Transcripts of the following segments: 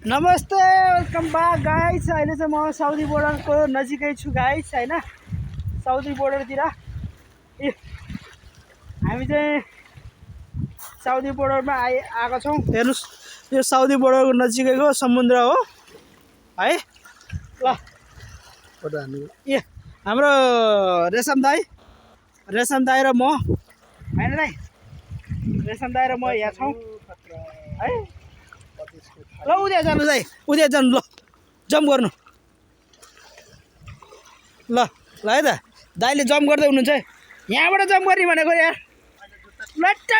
नमस्ते, welcome back guys. अहिले चाहिँ म साउदी बोर्डरको नजिकै छु गाइस हैन। साउदी बोर्डरतिर हामी चाहिँ साउदी बोर्डरमा आएको छौँ। हेर्नुस्, यो साउदी बोर्डरको नजिकैको समुद्र हो है। ल ए हाम्रो रेशम दाई र म हैन दाई, रेशम दाई र म यहाँ छौँ है। ल उद्या जानु दाइ, उद्या जानु। ल जम्प गर्नु। ल ल है त, दाइले जम्प गर्दै हुनुहुन्छ है। यहाँबाट जम्प गर्ने भनेको यार। लट्ट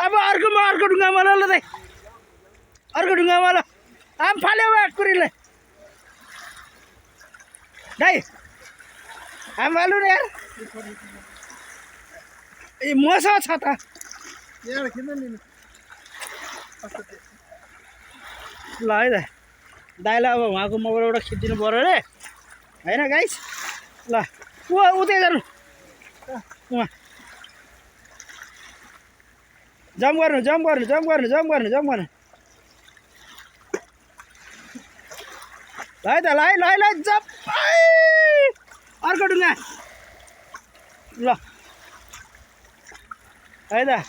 अब अर्को ढुङ्गामा ल दाइ, अर्को ढुङ्गामा ल। आम फाल्यो कुरीले दाइ, आम फाल्नु न यार। ए मसँग छ त ल है त। दाइलाई अब उहाँको मोबाइलबाट खिचिदिनु पऱ्यो अरे होइन गाइस। ल उतै जानु, उहाँ जम्प गर्नु ल है त। ल जम्प। अर्को ढुङ्गा ल है त।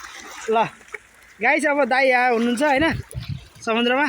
ल गाइस, अब दाइ यहाँ हुनुहुन्छ होइन समुद्रमा।